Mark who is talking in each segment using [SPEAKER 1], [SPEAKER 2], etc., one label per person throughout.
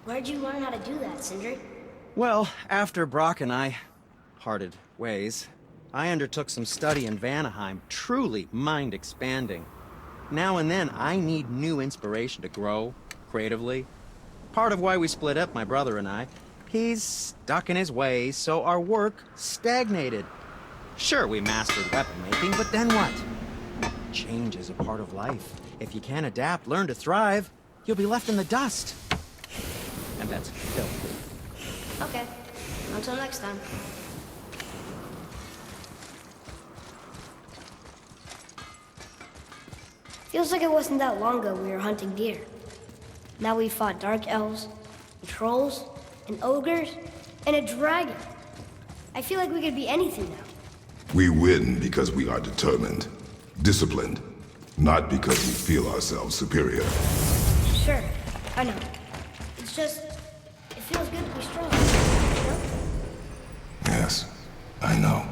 [SPEAKER 1] Where'd you learn how to do that, Sindri?
[SPEAKER 2] Well, after Brock and I parted ways, I undertook some study in Vanaheim, truly mind-expanding. Now and then, I need new inspiration to grow creatively. Part of why we split up, my brother and I. He's stuck in his ways, so our work stagnated. Sure, we mastered weapon making, but then what? Change is a part of life. If you can't adapt, learn to thrive, you'll be left in the dust. And that's filth.
[SPEAKER 1] Okay. Until next time. Feels like it wasn't that long ago we were hunting deer. Now we fought dark elves, and trolls, and ogres, and a dragon. I feel like we could be anything now.
[SPEAKER 3] We win because we are determined, disciplined, not because we feel ourselves superior.
[SPEAKER 1] Sure, I know. It's just, it feels good to be strong, you know?
[SPEAKER 3] Yes, I know.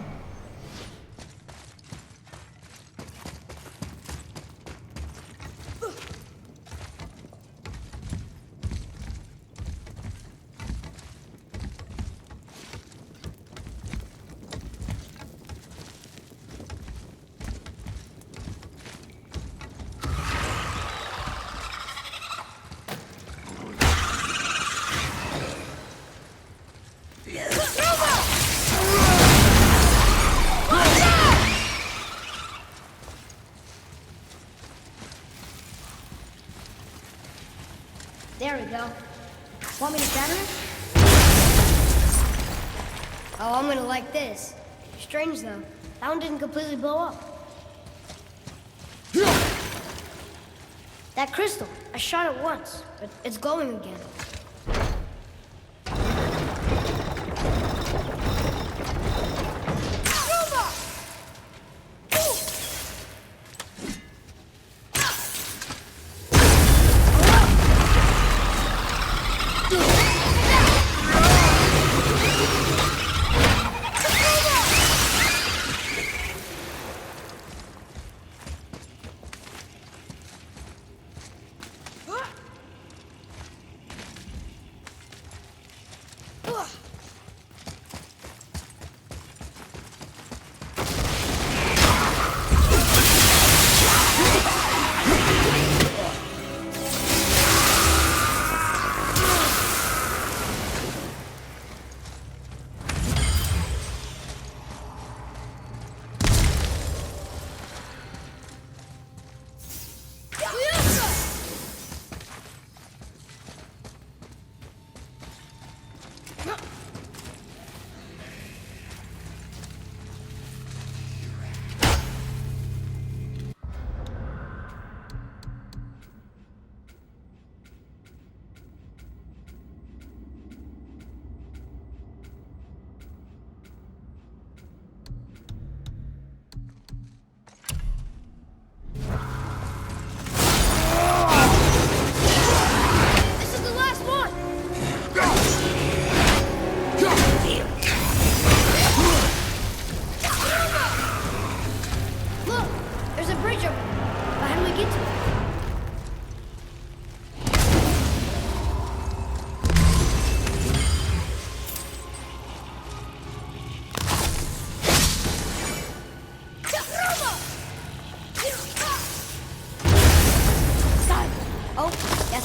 [SPEAKER 1] There we go. Want me to shatter it? Oh, I'm gonna like this. Strange though, that one didn't completely blow up. That crystal, I shot it once, but it's glowing again.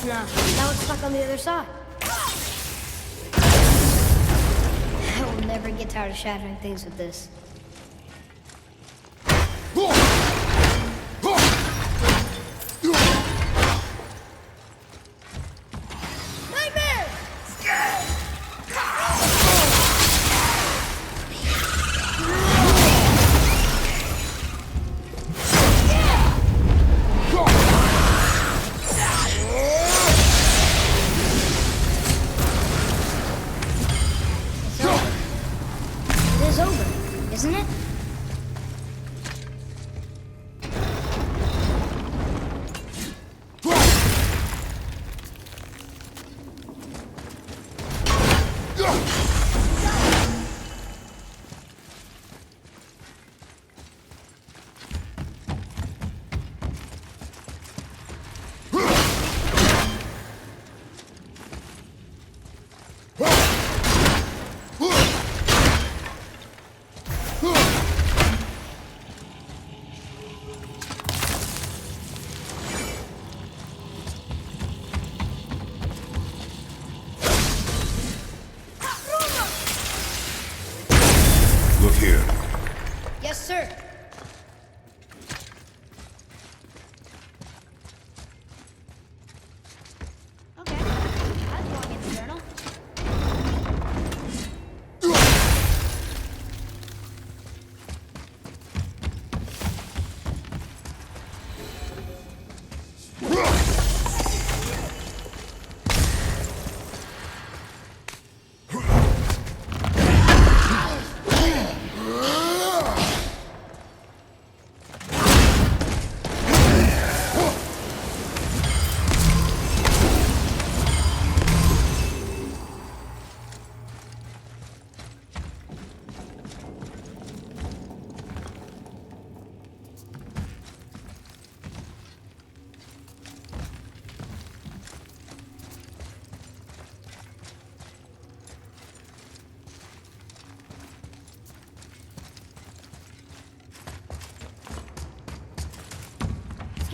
[SPEAKER 1] Now it's stuck on the other side. I will never get tired of shattering things with this.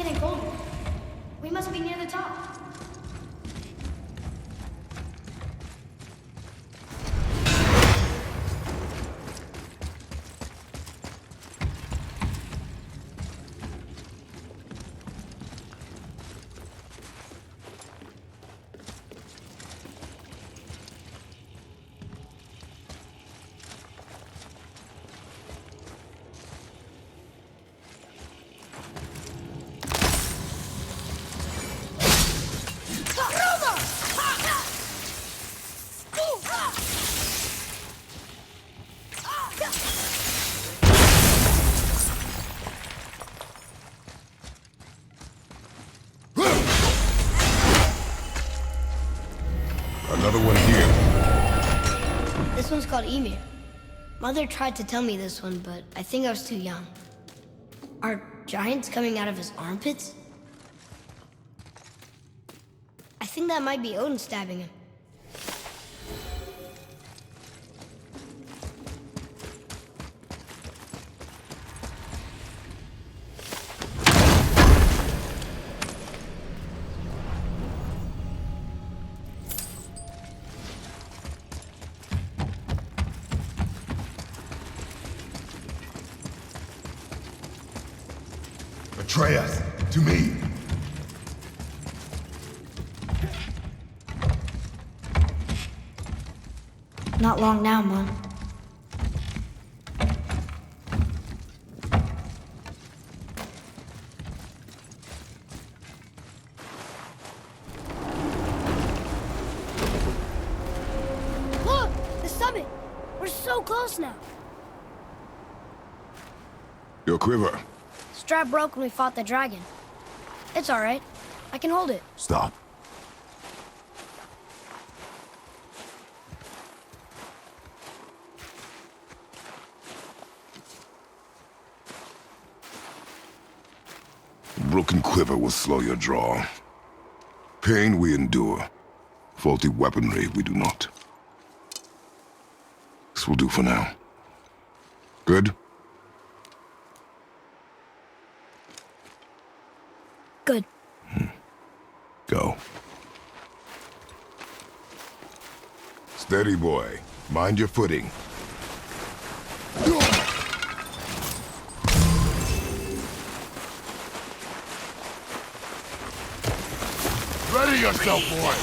[SPEAKER 1] getting colder. We must be near the top.
[SPEAKER 3] Another one here.
[SPEAKER 1] This one's called Emir. Mother tried to tell me this one, but I think I was too young. Are giants coming out of his armpits? I think that might be Odin stabbing him.
[SPEAKER 3] Atreus, to me.
[SPEAKER 1] Not long now, Mom. Look! The summit! We're so close now!
[SPEAKER 3] Your quiver.
[SPEAKER 1] Strap broke when we fought the dragon. It's alright. I can hold it.
[SPEAKER 3] Stop. Broken quiver will slow your draw. Pain we endure. Faulty weaponry we do not. This will do for now. Good?
[SPEAKER 1] Good.
[SPEAKER 3] Go. Steady, boy. Mind your footing. Ready yourself, boy!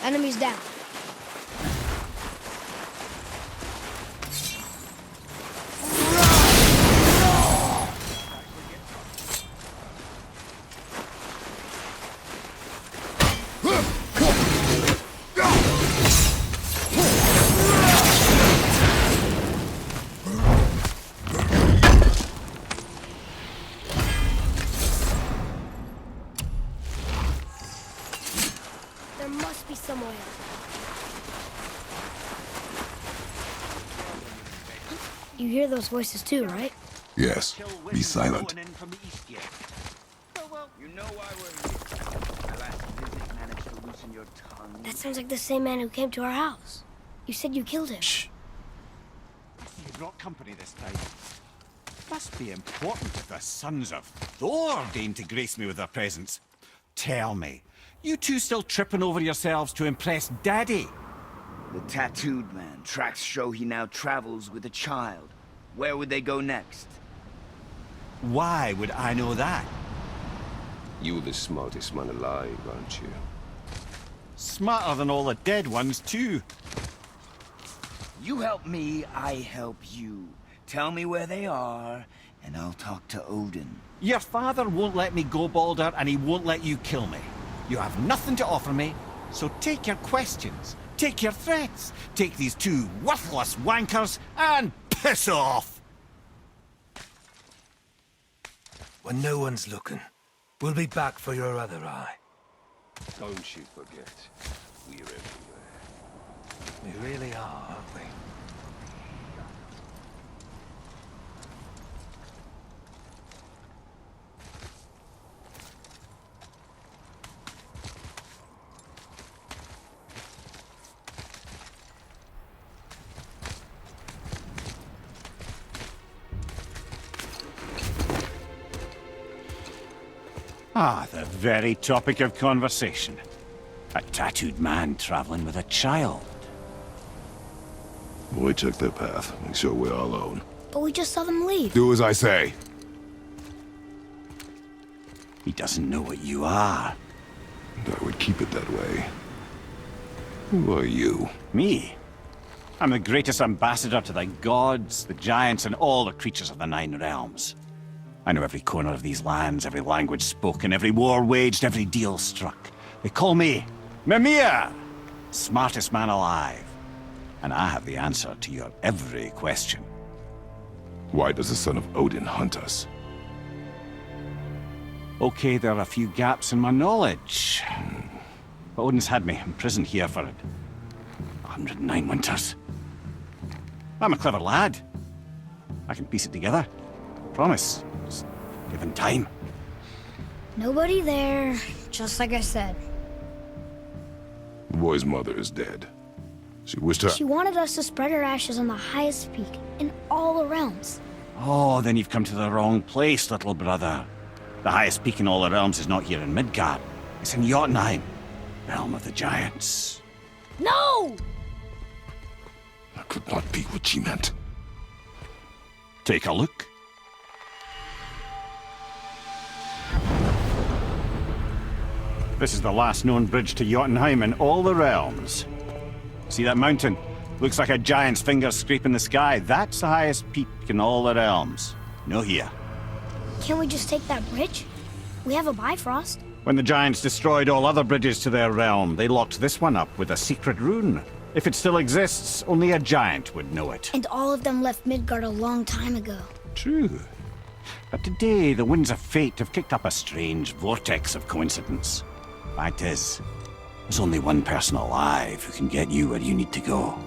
[SPEAKER 1] Enemies down. There must be somewhere. You hear those voices too, right?
[SPEAKER 3] Yes. Be silent.
[SPEAKER 4] You know why we're here. My last visit managed to loosen your tongue.
[SPEAKER 1] That sounds like the same man who came to our house. You said you killed him.
[SPEAKER 3] Shh.
[SPEAKER 5] You brought company this time. Must be important if the sons of Thor deign to grace me with their presence. Tell me, you two still tripping over yourselves to impress Daddy?
[SPEAKER 4] The tattooed man. Tracks show he now travels with a child. Where would they go next?
[SPEAKER 5] Why would I know that?
[SPEAKER 6] You're the smartest man alive, aren't you?
[SPEAKER 5] Smarter than all the dead ones, too.
[SPEAKER 4] You help me, I help you. Tell me where they are, and I'll talk to Odin.
[SPEAKER 5] Your father won't let me go, Balder, and he won't let you kill me. You have nothing to offer me, So take your questions, take your threats, take these two worthless wankers, and piss off!
[SPEAKER 7] When no one's looking, we'll be back for your other eye.
[SPEAKER 6] Don't you forget, we're everywhere.
[SPEAKER 7] We really are, aren't we?
[SPEAKER 5] Ah, the very topic of conversation. A tattooed man traveling with a child.
[SPEAKER 3] Boy, check their path. Make sure we're all alone.
[SPEAKER 1] But we just saw them leave.
[SPEAKER 3] Do as I say.
[SPEAKER 5] He doesn't know what you are.
[SPEAKER 3] And I would keep it that way. Who are you?
[SPEAKER 5] Me? I'm the greatest ambassador to the gods, the giants, and all the creatures of the Nine Realms. I know every corner of these lands, every language spoken, every war waged, every deal struck. They call me Mimir, smartest man alive. And I have the answer to your every question.
[SPEAKER 3] Why does the son of Odin hunt us?
[SPEAKER 5] Okay, there are a few gaps in my knowledge. But Odin's had me imprisoned here for 109 winters. I'm a clever lad. I can piece it together. Promise. Just given time.
[SPEAKER 1] Nobody there, just like I said.
[SPEAKER 3] The boy's mother is dead. She wished her...
[SPEAKER 1] She wanted us to spread her ashes on the highest peak in all the realms.
[SPEAKER 5] Oh, then you've come to the wrong place, little brother. The highest peak in all the realms is not here in Midgard. It's in Jotunheim, realm of the giants.
[SPEAKER 1] No!
[SPEAKER 3] That could not be what she meant.
[SPEAKER 5] Take a look. This is the last known bridge to Jotunheim in all the realms. See that mountain? Looks like a giant's finger scraping the sky. That's the highest peak in all the realms. No here.
[SPEAKER 1] Can't we just take that bridge? We have a Bifrost.
[SPEAKER 5] When the giants destroyed all other bridges to their realm, they locked this one up with a secret rune. If it still exists, only a giant would know it.
[SPEAKER 1] And all of them left Midgard a long time ago.
[SPEAKER 5] True. But today, the winds of fate have kicked up a strange vortex of coincidence. Fact is, there's only one person alive who can get you where you need to go.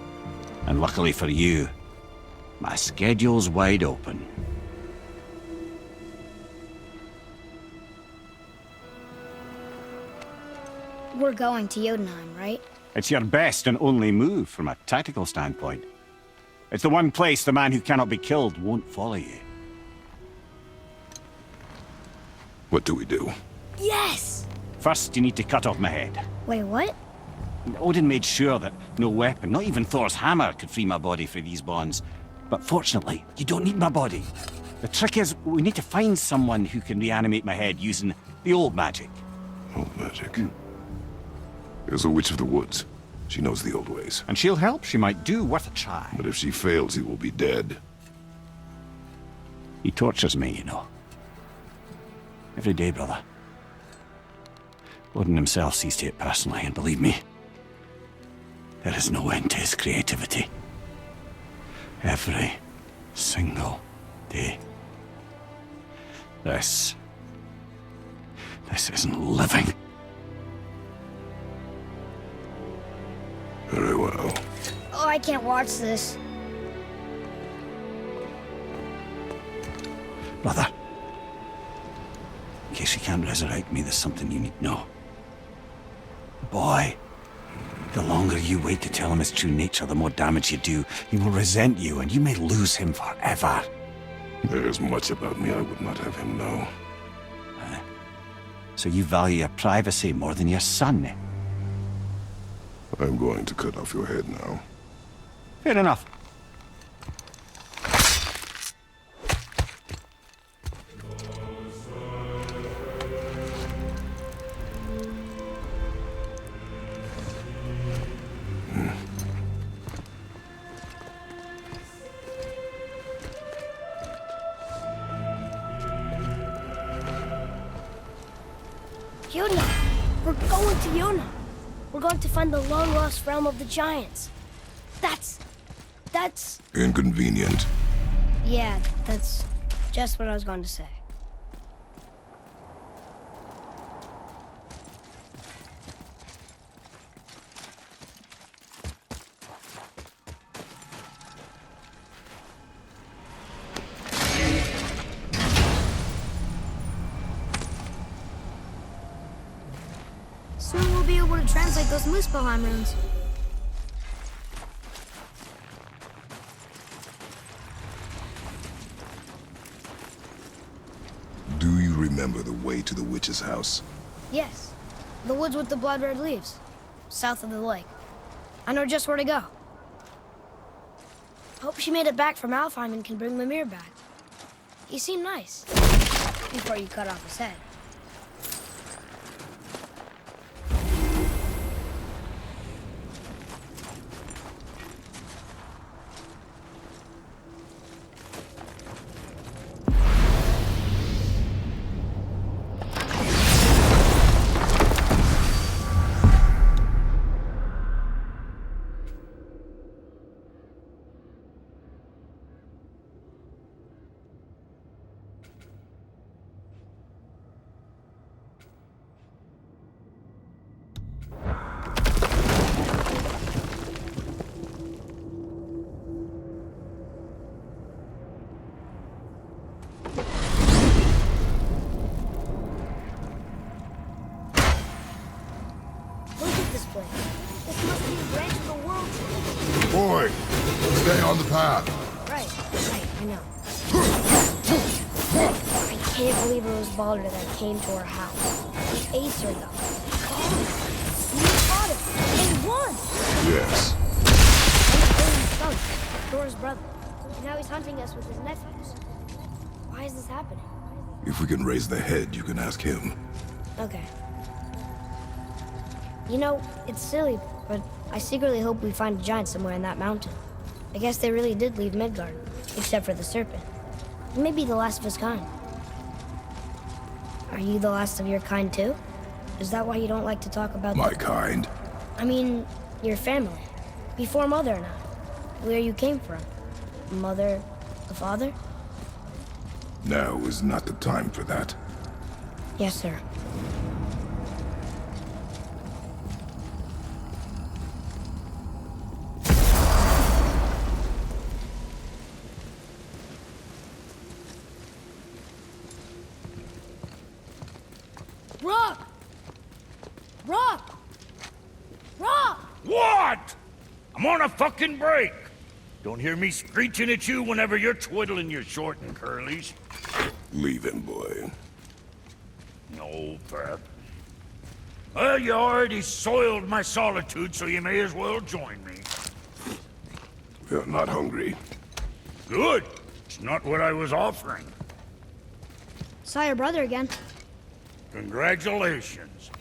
[SPEAKER 5] And luckily for you, my schedule's wide open.
[SPEAKER 1] We're going to Jotunheim, right?
[SPEAKER 5] It's your best and only move from a tactical standpoint. It's the one place the man who cannot be killed won't follow you.
[SPEAKER 3] What do we do?
[SPEAKER 1] Yes!
[SPEAKER 5] First, you need to cut off my head.
[SPEAKER 1] Wait, what?
[SPEAKER 5] Odin made sure that no weapon, not even Thor's hammer, could free my body from these bonds. But fortunately, you don't need my body. The trick is, we need to find someone who can reanimate my head using the old magic.
[SPEAKER 3] Old magic. There's a witch of the woods. She knows the old ways.
[SPEAKER 5] And she'll help. She might do worth a try.
[SPEAKER 3] But if she fails, he will be dead.
[SPEAKER 5] He tortures me, you know. Every day, brother. Odin himself sees to it personally, and believe me, there is no end to his creativity. Every single day. This isn't living.
[SPEAKER 3] Very well.
[SPEAKER 1] Oh, I can't watch this.
[SPEAKER 5] Brother, in case you can't resurrect me, there's something you need to know. Boy, the longer you wait to tell him his true nature, the more damage you do. He will resent you, and you may lose him forever.
[SPEAKER 3] There's much about me I would not have him know.
[SPEAKER 5] So you value your privacy more than your son?
[SPEAKER 3] I'm going to cut off your head now.
[SPEAKER 5] Fair enough.
[SPEAKER 1] Yona! We're going to Yona! We're going to find the long-lost realm of the giants. That's...
[SPEAKER 3] Inconvenient.
[SPEAKER 1] Yeah, that's just what I was going to say. Soon we'll be able to translate those Muspelheim runes.
[SPEAKER 3] Do you remember the way to the witch's house?
[SPEAKER 1] Yes, the woods with the blood-red leaves, south of the lake. I know just where to go. Hope she made it back from Alfheim and can bring Mimir back. He seemed nice, before you cut off his head.
[SPEAKER 3] Boy, stay on the path.
[SPEAKER 1] Right, I know. I can't believe it was Baldur that came to our house. The Acer, though. You fought him, and he won!
[SPEAKER 3] Yes.
[SPEAKER 1] And his son, Thor's brother. And now he's hunting us with his nephews. Why is this happening?
[SPEAKER 3] If we can raise the head, you can ask him.
[SPEAKER 1] Okay. You know, it's silly, but I secretly hope we find a giant somewhere in that mountain. I guess they really did leave Midgard, except for the serpent. Maybe the last of his kind. Are you the last of your kind too? Is that why you don't like to talk about
[SPEAKER 3] My kind?
[SPEAKER 1] I mean, your family. Before Mother and I. Where you came from. Mother, the father?
[SPEAKER 3] Now is not the time for that.
[SPEAKER 1] Yes, sir. Rock! Rock! Rock!
[SPEAKER 8] What? I'm on a fucking break. Don't hear me screeching at you whenever you're twiddling your short and curlies.
[SPEAKER 3] Leave him, boy.
[SPEAKER 8] No, Pep. Well, you already soiled my solitude, so you may as well join me.
[SPEAKER 3] We're not hungry.
[SPEAKER 8] Good. It's not what I was offering.
[SPEAKER 1] Saw your brother again.
[SPEAKER 8] Congratulations.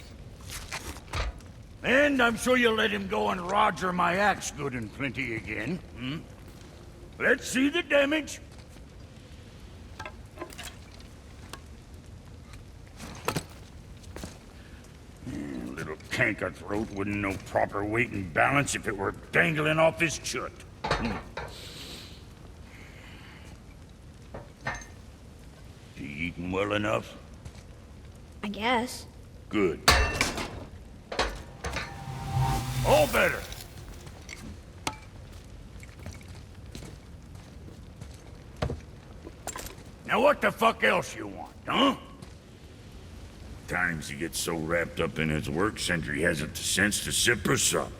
[SPEAKER 8] And I'm sure you'll let him go and Roger my axe good and plenty again, hmm? Let's see the damage. Little canker-throat wouldn't know proper weight and balance if it were dangling off his chut. You eating well enough?
[SPEAKER 1] I guess.
[SPEAKER 8] Good. All better. Now what the fuck else you want, huh? Times he gets so wrapped up in his work, Sentry hasn't the sense to sip or sup.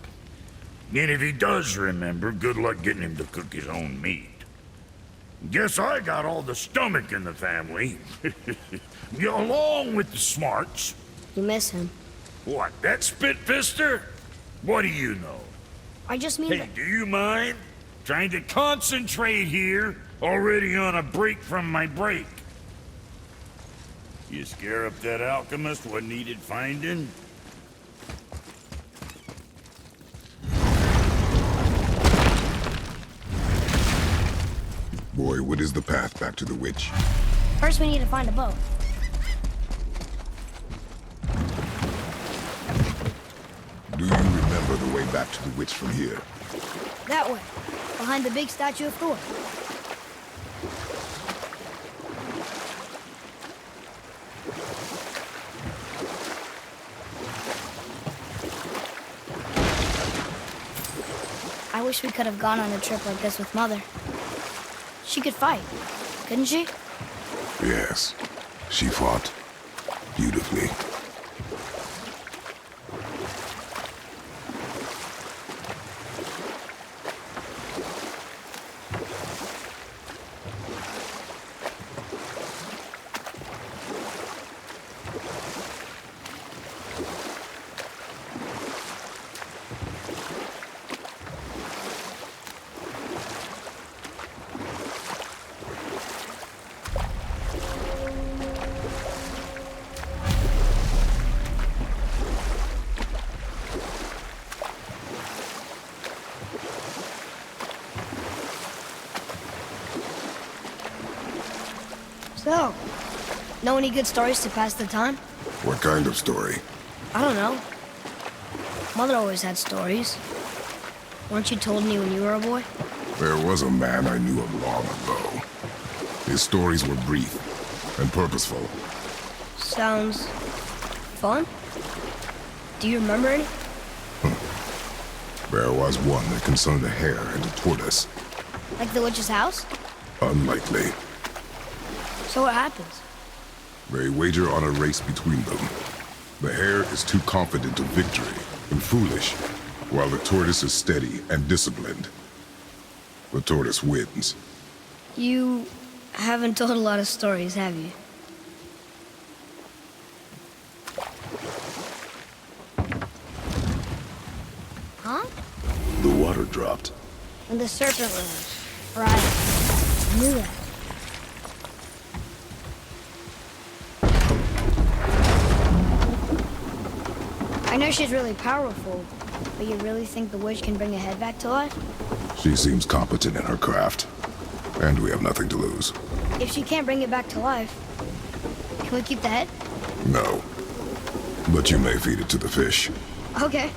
[SPEAKER 8] And if he does remember, good luck getting him to cook his own meat. Guess I got all the stomach in the family. Along with the smarts.
[SPEAKER 1] You miss him.
[SPEAKER 8] What, that spit-fister? What do you know?
[SPEAKER 1] I just mean
[SPEAKER 8] Hey,
[SPEAKER 1] that...
[SPEAKER 8] do you mind? Trying to concentrate here, already on a break from my break. You scare up that alchemist what needed finding?
[SPEAKER 3] Boy, what is the path back to the witch?
[SPEAKER 1] First we need to find a boat.
[SPEAKER 3] Do you way back to the witch from here.
[SPEAKER 1] That way, behind the big statue of Thor. I wish we could have gone on a trip like this with Mother. She could fight, couldn't she?
[SPEAKER 3] Yes, she fought beautifully.
[SPEAKER 1] So, know any good stories to pass the time?
[SPEAKER 3] What kind of story?
[SPEAKER 1] I don't know. Mother always had stories. Weren't you told me when you were a boy?
[SPEAKER 3] There was a man I knew of long ago. His stories were brief and purposeful.
[SPEAKER 1] Sounds fun. Do you remember any?
[SPEAKER 3] There was one that concerned a hare and a tortoise.
[SPEAKER 1] Like the witch's house?
[SPEAKER 3] Unlikely.
[SPEAKER 1] So what happens?
[SPEAKER 3] They wager on a race between them. The hare is too confident of victory and foolish, while the tortoise is steady and disciplined. The tortoise wins.
[SPEAKER 1] You haven't told a lot of stories, have you? Huh?
[SPEAKER 3] The water dropped.
[SPEAKER 1] And the serpent rose. Right. I knew that. I know she's really powerful, but you really think the witch can bring a head back to life?
[SPEAKER 3] She seems competent in her craft, and we have nothing to lose.
[SPEAKER 1] If she can't bring it back to life, can we keep the head?
[SPEAKER 3] No. But you may feed it to the fish.
[SPEAKER 1] Okay.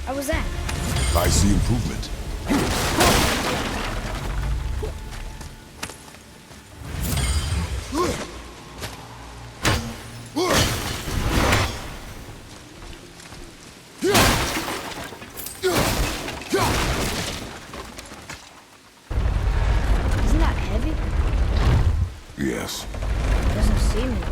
[SPEAKER 1] How was that?
[SPEAKER 3] I see improvement.
[SPEAKER 1] Isn't that heavy?
[SPEAKER 3] Yes.
[SPEAKER 1] Doesn't seem heavy.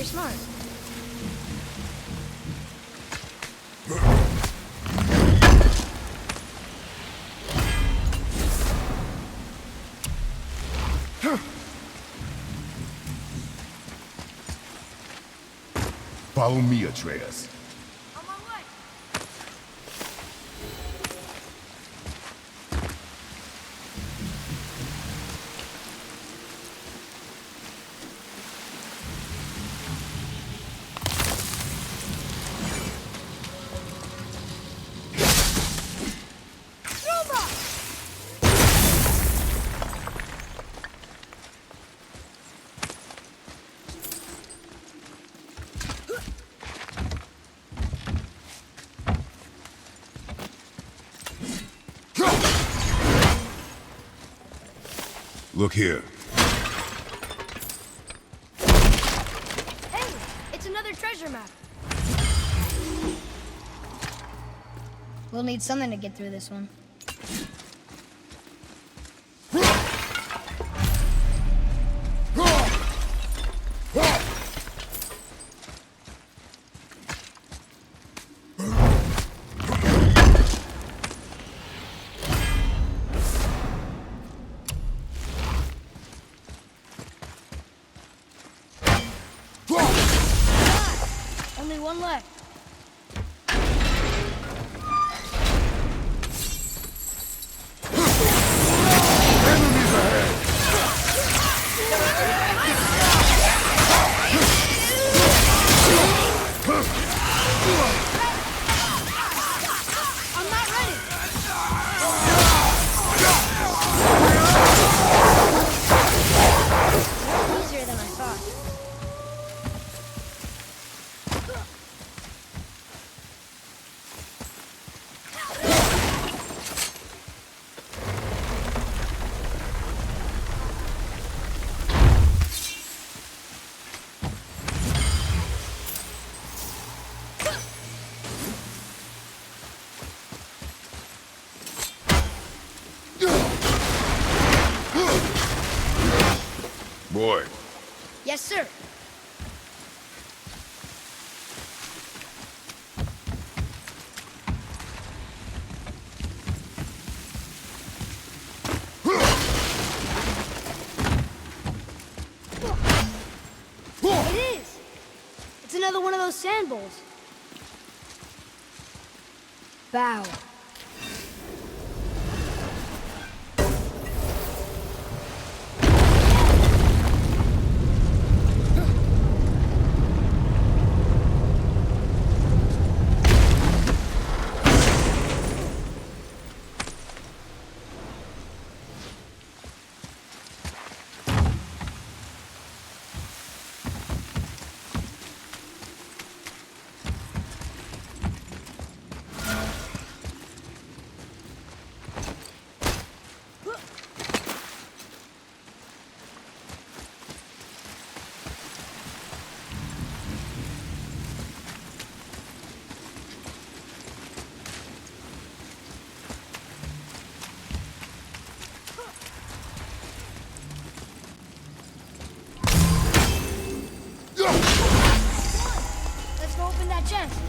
[SPEAKER 1] smart.
[SPEAKER 3] Follow me, Atreus.
[SPEAKER 1] On my way.
[SPEAKER 3] Look here.
[SPEAKER 1] Hey, it's another treasure map. We'll need something to get through this one. Only one left. I'm not ready. Easier than I thought.
[SPEAKER 3] Boy,
[SPEAKER 1] Yes, sir. It is. It's another one of those sand bowls. Bow. Let's go open that chest.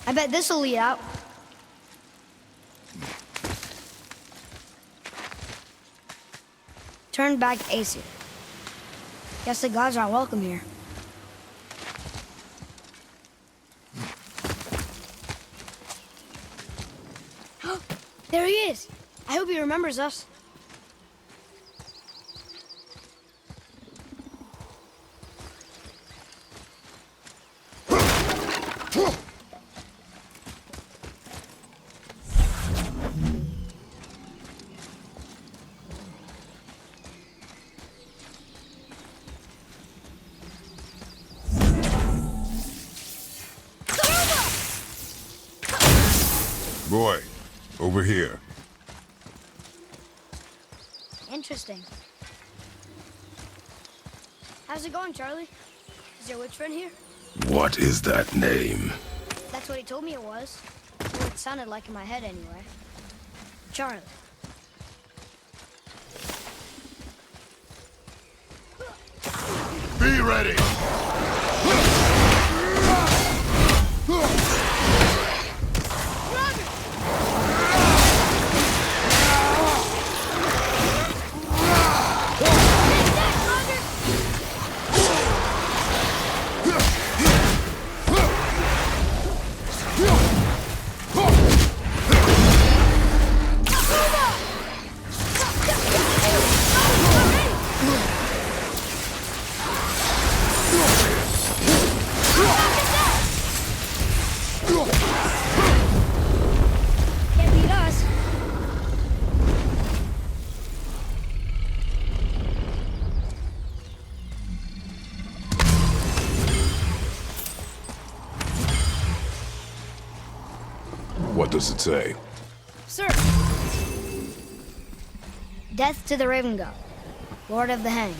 [SPEAKER 1] I bet this'll lead out. Turn back AC. Guess the gods are welcome here. There he is. I hope he remembers us.
[SPEAKER 3] Boy, over here.
[SPEAKER 1] Interesting. How's it going, Charlie? Is your witch friend here?
[SPEAKER 3] What is that name?
[SPEAKER 1] That's what he told me it was. Or it sounded like in my head anyway. Charlie.
[SPEAKER 3] Be ready!
[SPEAKER 1] Can't beat us.
[SPEAKER 3] What does it say?
[SPEAKER 1] Sir. Death to the Raven God, Lord of the Hang.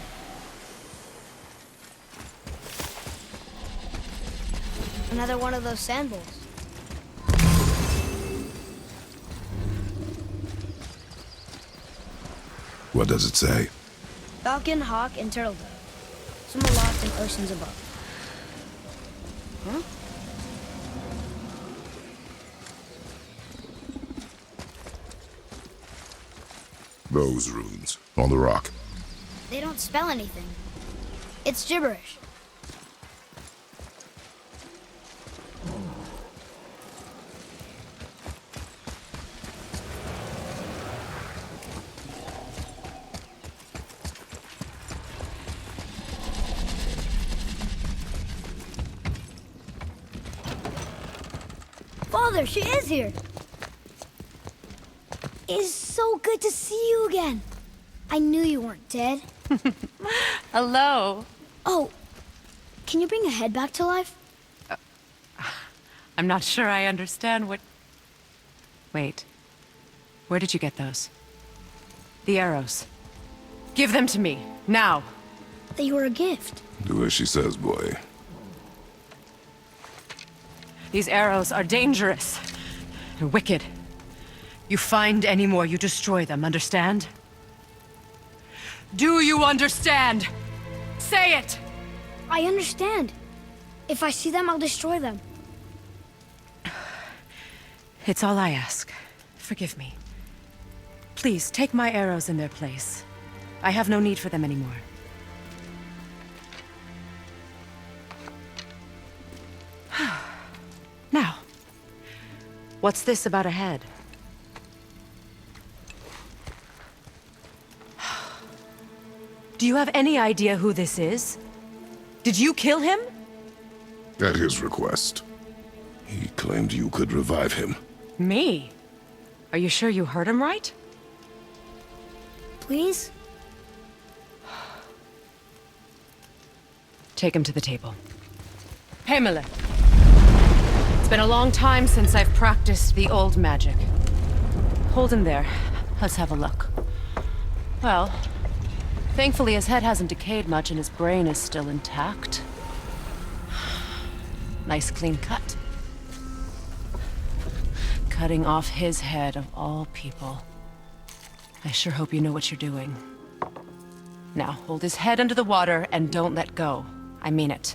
[SPEAKER 1] Another one of those sandballs.
[SPEAKER 3] What does it say?
[SPEAKER 1] Falcon, hawk, and turtle dove. Some are lost in oceans above. Huh?
[SPEAKER 3] Those runes on the rock.
[SPEAKER 1] They don't spell anything. It's gibberish. Father, she is here. It's so good to see you again. I knew you weren't dead.
[SPEAKER 9] Hello.
[SPEAKER 1] Oh, can you bring a head back to life?
[SPEAKER 9] I'm not sure I understand what... Wait. Where did you get those? The arrows. Give them to me, now.
[SPEAKER 1] They were a gift.
[SPEAKER 3] Do as she says, boy.
[SPEAKER 9] These arrows are dangerous. They're wicked. You find any more, you destroy them, understand? Do you understand? Say it!
[SPEAKER 1] I understand. If I see them, I'll destroy them.
[SPEAKER 9] It's all I ask. Forgive me. Please, take my arrows in their place. I have no need for them anymore. Now, what's this about a head? Do you have any idea who this is? Did you kill him?
[SPEAKER 3] At his request. He claimed you could revive him.
[SPEAKER 9] Me? Are you sure you heard him right?
[SPEAKER 1] Please?
[SPEAKER 9] Take him to the table. Pamela. It's been a long time since I've practiced the old magic. Hold him there. Let's have a look. Well, thankfully his head hasn't decayed much and his brain is still intact. Nice clean cut. Cutting off his head of all people. I sure hope you know what you're doing. Now, hold his head under the water and don't let go. I mean it.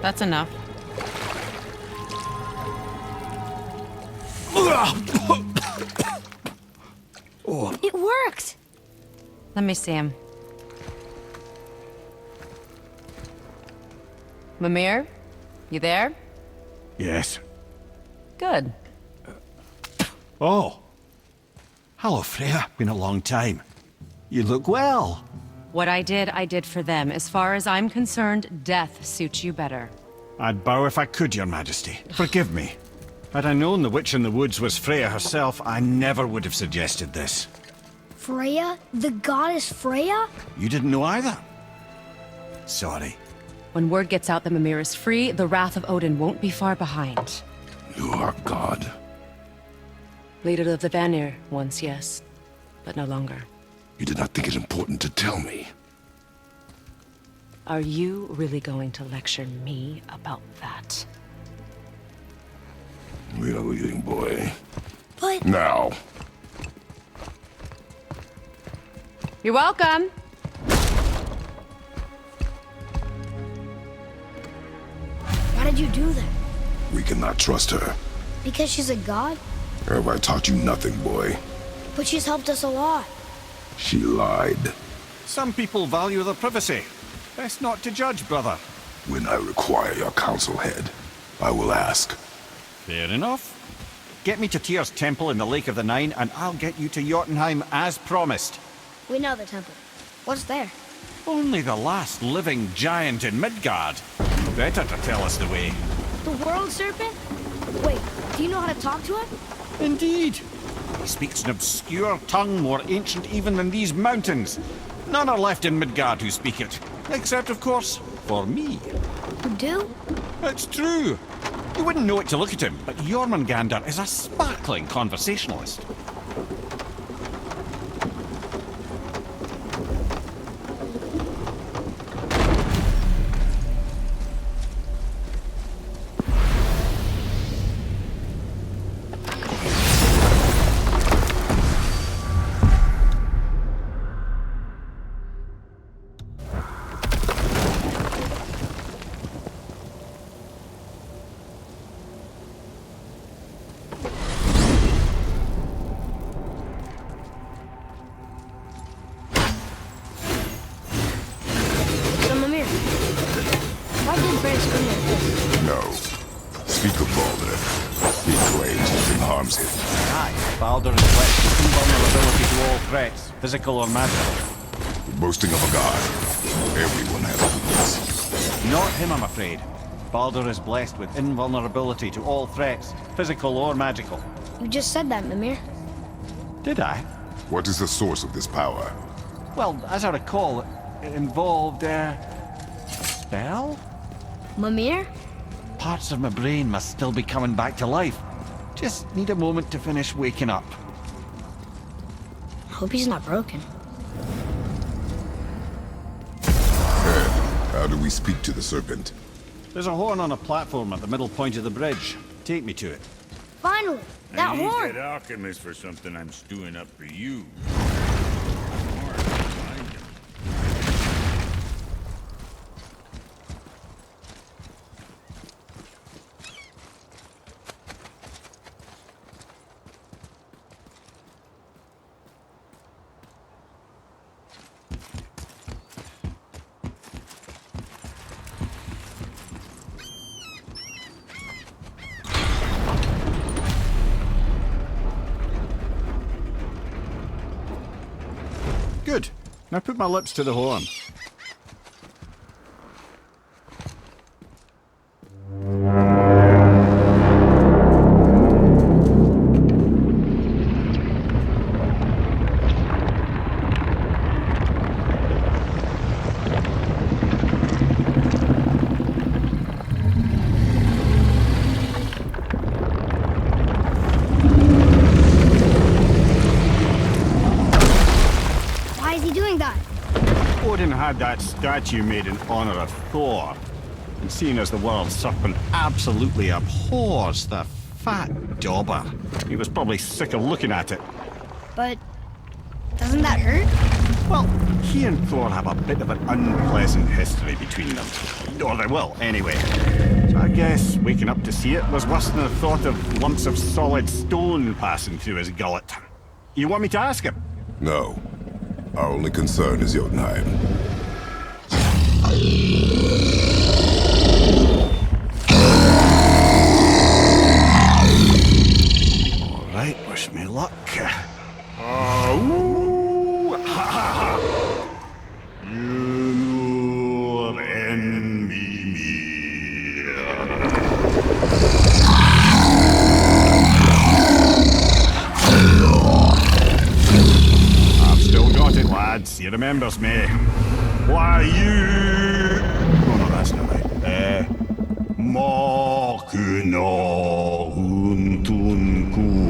[SPEAKER 9] That's enough.
[SPEAKER 1] It worked!
[SPEAKER 9] Let me see him. Mimir? You there?
[SPEAKER 5] Yes.
[SPEAKER 9] Good.
[SPEAKER 5] Oh. Hello, Freya. Been a long time. You look well.
[SPEAKER 9] What I did for them. As far as I'm concerned, death suits you better.
[SPEAKER 5] I'd bow if I could, Your Majesty. Forgive me. Had I known the witch in the woods was Freya herself, I never would have suggested this.
[SPEAKER 1] Freya? The goddess Freya?
[SPEAKER 5] You didn't know either? Sorry.
[SPEAKER 9] When word gets out that Mimir is free, the wrath of Odin won't be far behind.
[SPEAKER 3] You are God.
[SPEAKER 9] Leader of the Vanir, once yes, but no longer.
[SPEAKER 3] You did not think it important to tell me.
[SPEAKER 9] Are you really going to lecture me about that?
[SPEAKER 3] We are leaving, boy.
[SPEAKER 1] But...
[SPEAKER 3] Now.
[SPEAKER 9] You're welcome.
[SPEAKER 1] Why did you do that?
[SPEAKER 3] We cannot trust her.
[SPEAKER 1] Because she's a god?
[SPEAKER 3] Have I taught you nothing, boy?
[SPEAKER 1] But she's helped us a lot.
[SPEAKER 3] She lied.
[SPEAKER 5] Some people value their privacy. Best not to judge, brother.
[SPEAKER 3] When I require your counsel head, I will ask.
[SPEAKER 5] Fair enough. Get me to Tyr's temple in the Lake of the Nine, and I'll get you to Jotunheim as promised.
[SPEAKER 1] We know the temple. What's there?
[SPEAKER 5] Only the last living giant in Midgard. Better to tell us the way.
[SPEAKER 1] The world serpent? Wait, do you know how to talk to him?
[SPEAKER 5] Indeed. He speaks an obscure tongue more ancient even than these mountains. None are left in Midgard who speak it. Except, of course, for me.
[SPEAKER 1] You do?
[SPEAKER 5] It's true. You wouldn't know it to look at him, but Jormungandr is a sparkling conversationalist.
[SPEAKER 3] No. Speak of Baldur. He claims nothing harms him.
[SPEAKER 5] Aye, Baldur is blessed with invulnerability to all threats, physical or magical.
[SPEAKER 3] The boasting of a god. Everyone has a weakness.
[SPEAKER 5] Not him, I'm afraid. Baldur is blessed with invulnerability to all threats, physical or magical.
[SPEAKER 1] You just said that, Mimir.
[SPEAKER 5] Did I?
[SPEAKER 3] What is the source of this power?
[SPEAKER 5] Well, as I recall, it involved, a spell?
[SPEAKER 1] Mimir?
[SPEAKER 5] Parts of my brain must still be coming back to life. Just need a moment to finish waking up.
[SPEAKER 1] Hope he's not broken.
[SPEAKER 3] Head, how do we speak to the serpent?
[SPEAKER 5] There's a horn on a platform at the middle point of the bridge. Take me to it.
[SPEAKER 1] Finally! That
[SPEAKER 8] I need
[SPEAKER 1] horn!
[SPEAKER 8] that alchemist for something I'm stewing up for you.
[SPEAKER 5] Good. Now put my lips to the horn. Odin had that statue made in honor of Thor. And seeing as the world serpent absolutely abhors the fat dauber, he was probably sick of looking at it.
[SPEAKER 1] But doesn't that hurt?
[SPEAKER 5] Well, he and Thor have a bit of an unpleasant history between them. Or they will, anyway. So I guess waking up to see it was worse than the thought of lumps of solid stone passing through his gullet. You want me to ask him?
[SPEAKER 3] No. Our only concern is Jotunheim.
[SPEAKER 5] All right, wish me luck. You envy me. lads. He remembers me. Why you... Oh no, that's not right. Mokuno Huntun Kun.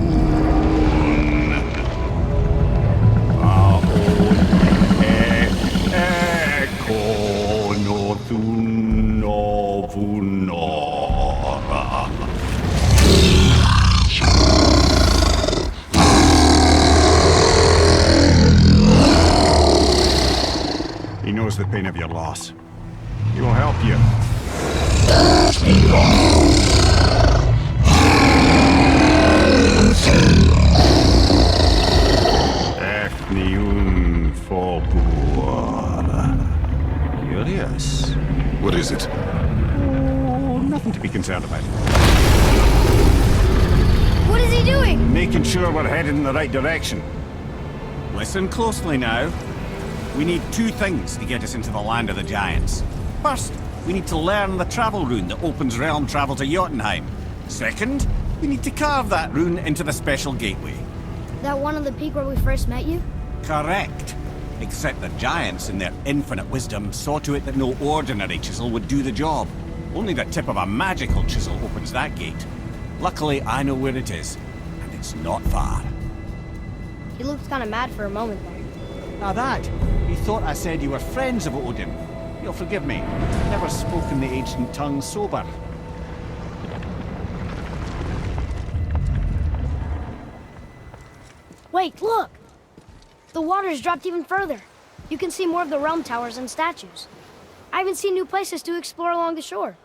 [SPEAKER 5] Kono Tuno Vunora. He knows the pain of your loss. He will help you. Efniun Fobuara. Curious.
[SPEAKER 3] What is it?
[SPEAKER 5] Oh, nothing to be concerned about.
[SPEAKER 1] What is he doing?
[SPEAKER 5] Making sure we're headed in the right direction. Listen closely now. We need two things to get us into the land of the giants. First, we need to learn the travel rune that opens realm travel to Jotunheim. Second, we need to carve that rune into the special gateway.
[SPEAKER 1] That one on the peak where we first met you?
[SPEAKER 5] Correct. Except the giants, in their infinite wisdom, saw to it that no ordinary chisel would do the job. Only the tip of a magical chisel opens that gate. Luckily, I know where it is, and it's not far.
[SPEAKER 1] He looked kind of mad for a moment there.
[SPEAKER 5] Now that, he thought I said you were friends of Odin. You'll forgive me. Never spoken the ancient tongue sober.
[SPEAKER 1] Wait, look! The water's dropped even further. You can see more of the realm towers and statues. I even see new places to explore along the shore.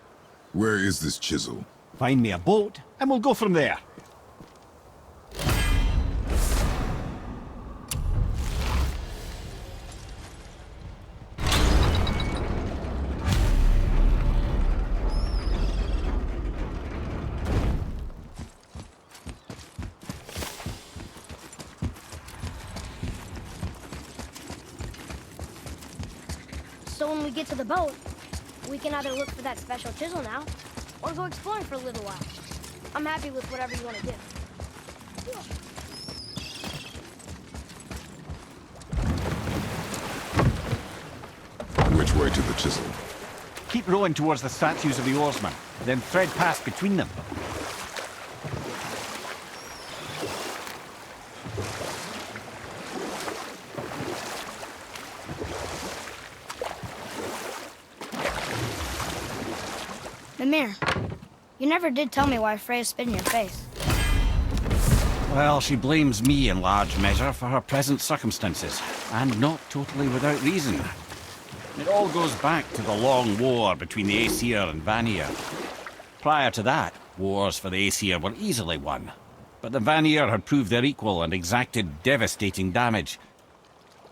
[SPEAKER 3] Where is this chisel?
[SPEAKER 5] Find me a boat, and we'll go from there.
[SPEAKER 1] So when we get to the boat, we can either look for that special chisel now, or go exploring for a little while. I'm happy with whatever you want to do.
[SPEAKER 3] Which way to the chisel?
[SPEAKER 5] Keep rowing towards the statues of the oarsmen, then thread past between them.
[SPEAKER 1] Mimir, you never did tell me why Freya spit in your face.
[SPEAKER 5] Well, she blames me in large measure for her present circumstances, and not totally without reason. It all goes back to the long war between the Aesir and Vanir. Prior to that, wars for the Aesir were easily won, but the Vanir had proved their equal and exacted devastating damage.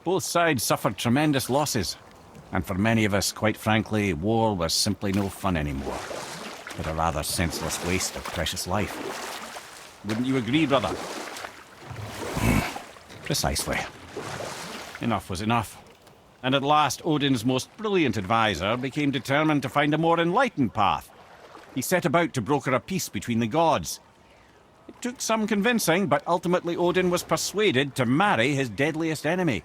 [SPEAKER 5] Both sides suffered tremendous losses, and for many of us, quite frankly, war was simply no fun anymore, but a rather senseless waste of precious life. Wouldn't you agree, brother? Precisely. Enough was enough. And at last, Odin's most brilliant advisor became determined to find a more enlightened path. He set about to broker a peace between the gods. It took some convincing, but ultimately Odin was persuaded to marry his deadliest enemy,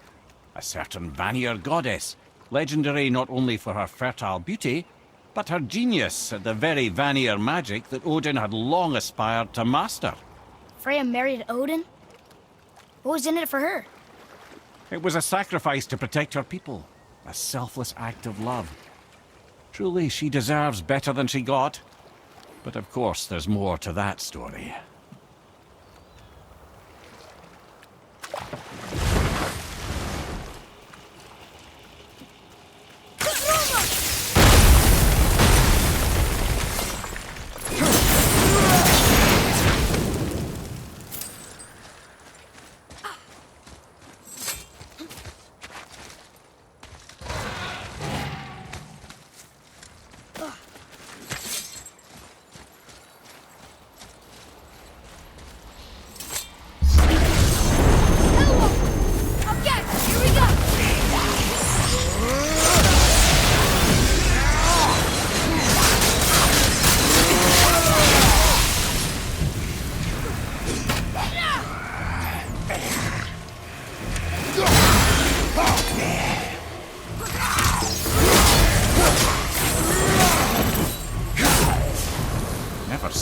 [SPEAKER 5] a certain Vanir goddess, legendary not only for her fertile beauty, but her genius at the very Vanir magic that Odin had long aspired to master.
[SPEAKER 1] Freya married Odin? What was in it for her?
[SPEAKER 5] It was a sacrifice to protect her people, a selfless act of love. Truly, she deserves better than she got. But of course, there's more to that story.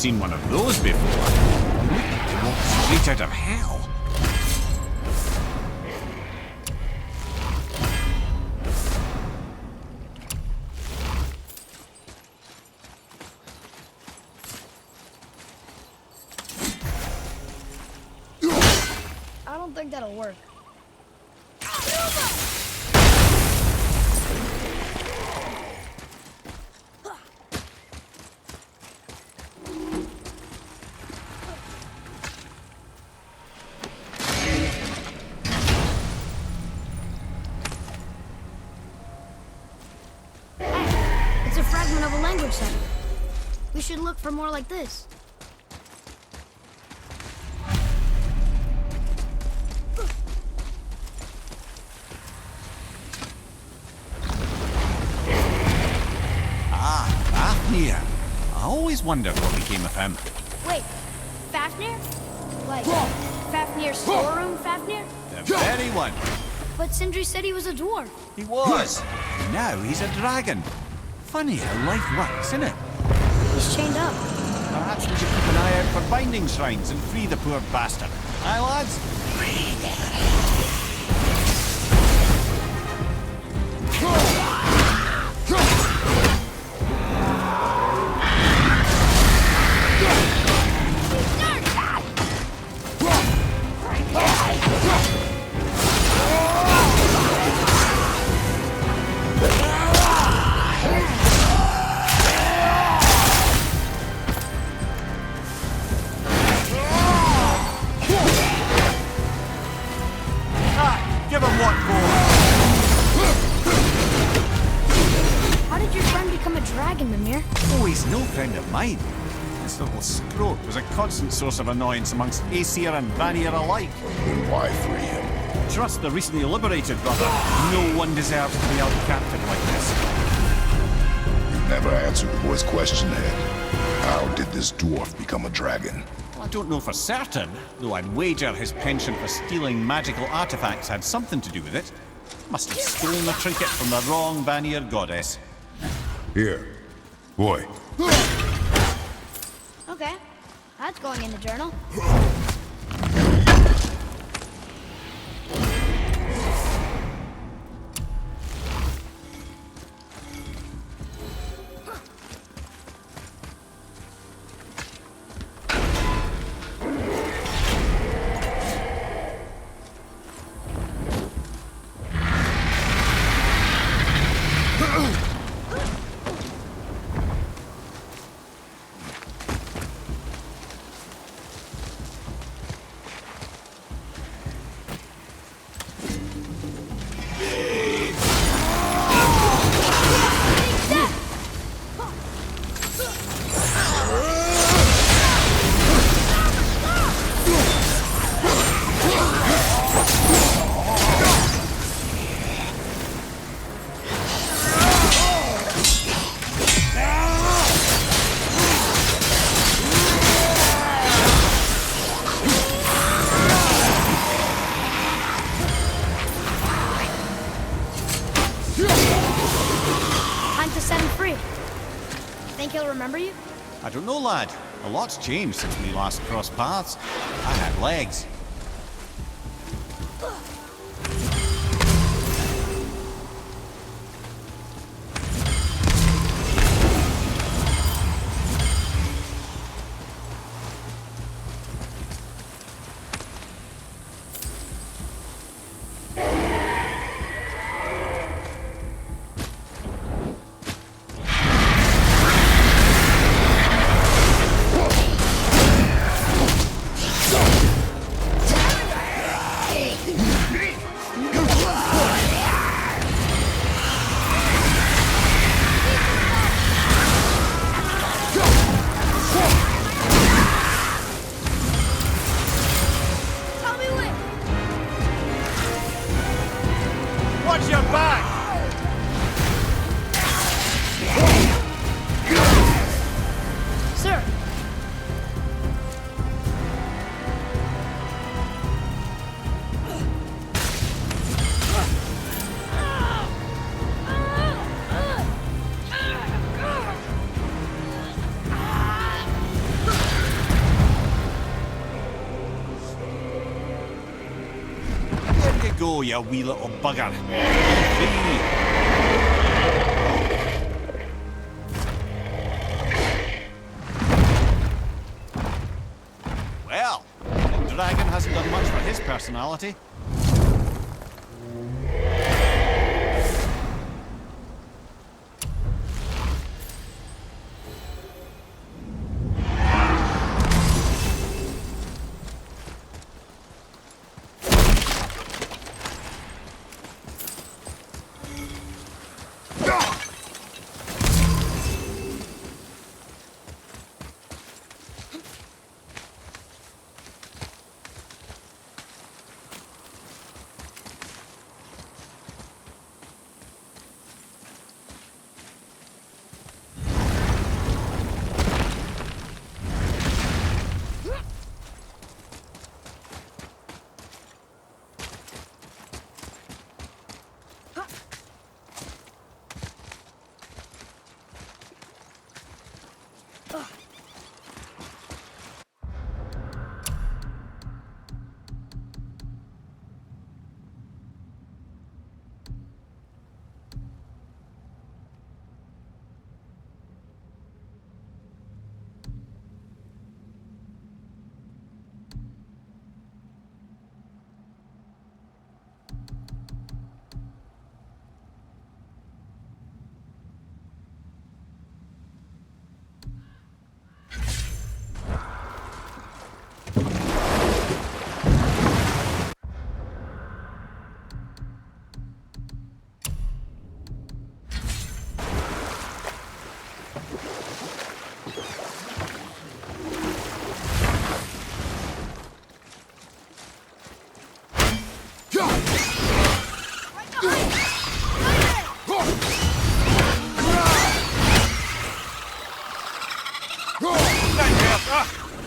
[SPEAKER 5] seen one of those before. Look like they walked straight out of hell.
[SPEAKER 1] I don't think that'll work. It's a fragment of a language center. We should look for more like this.
[SPEAKER 5] Fafnir. I always wondered what became of him.
[SPEAKER 1] Wait, Fafnir? Like, Fafnir's storeroom Fafnir?
[SPEAKER 5] The very one.
[SPEAKER 1] But Sindri said he was a dwarf.
[SPEAKER 5] He was. Now he's a dragon. Funny how life works, isn't it?
[SPEAKER 1] He's chained up.
[SPEAKER 5] Perhaps we should keep an eye out for binding shrines and free the poor bastard. Aye, lads? Give him what for?
[SPEAKER 1] How did your friend become a dragon, Mimir?
[SPEAKER 5] Oh, he's no friend of mine. This little scrote was a constant source of annoyance amongst Aesir and Vanir alike.
[SPEAKER 3] Then why free him?
[SPEAKER 5] Trust the recently liberated, brother. No one deserves to be held captive like this.
[SPEAKER 3] You never answered the boy's question, Ed. How did this dwarf become a dragon?
[SPEAKER 5] Well, I don't know for certain, though I'd wager his penchant for stealing magical artifacts had something to do with it. Must have stolen the trinket from the wrong Vanir goddess.
[SPEAKER 3] Here. Boy.
[SPEAKER 1] Okay, that's going in the journal. Remember you?
[SPEAKER 5] I don't know, lad. A lot's changed since we last crossed paths. I had legs. Watch your back!
[SPEAKER 1] Sir!
[SPEAKER 5] go, you wee little bugger. Free. Well, the dragon hasn't done much for his personality.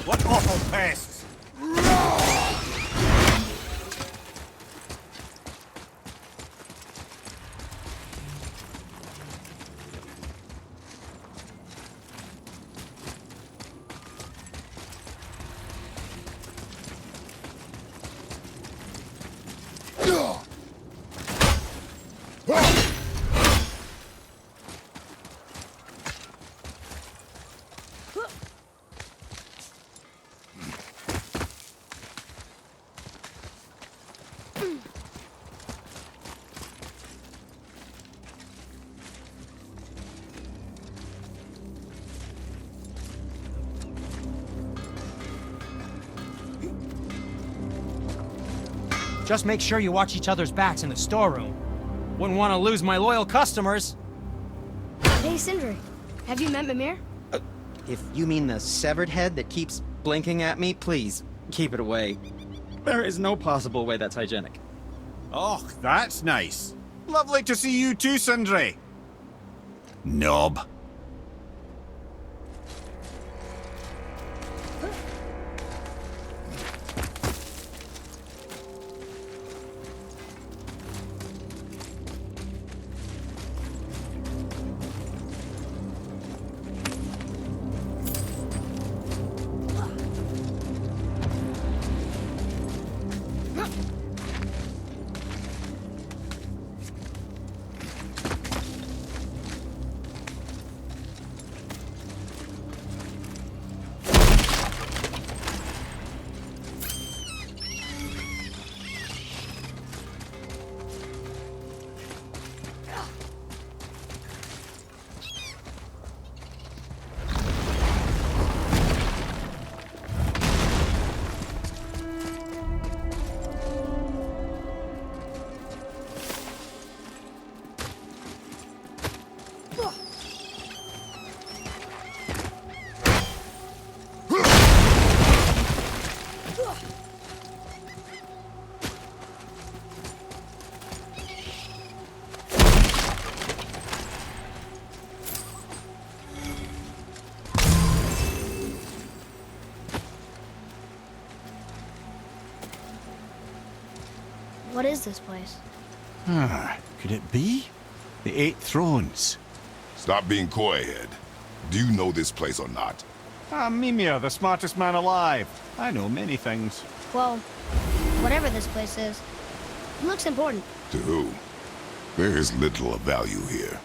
[SPEAKER 5] What awful pests!
[SPEAKER 2] Just make sure you watch each other's backs in the storeroom. Wouldn't want to lose my loyal customers.
[SPEAKER 1] Hey, Sindri. Have you met Mimir?
[SPEAKER 2] If you mean the severed head that keeps blinking at me, please, keep it away. There is no possible way that's hygienic.
[SPEAKER 5] Oh, that's nice. Lovely to see you too, Sindri. Knob.
[SPEAKER 1] What is this place?
[SPEAKER 5] Could it be? The Eight Thrones.
[SPEAKER 3] Stop being coy, Head. Do you know this place or not?
[SPEAKER 5] Mimir, the smartest man alive. I know many things.
[SPEAKER 1] Well, whatever this place is, Looks important.
[SPEAKER 3] To who? There is little of value here.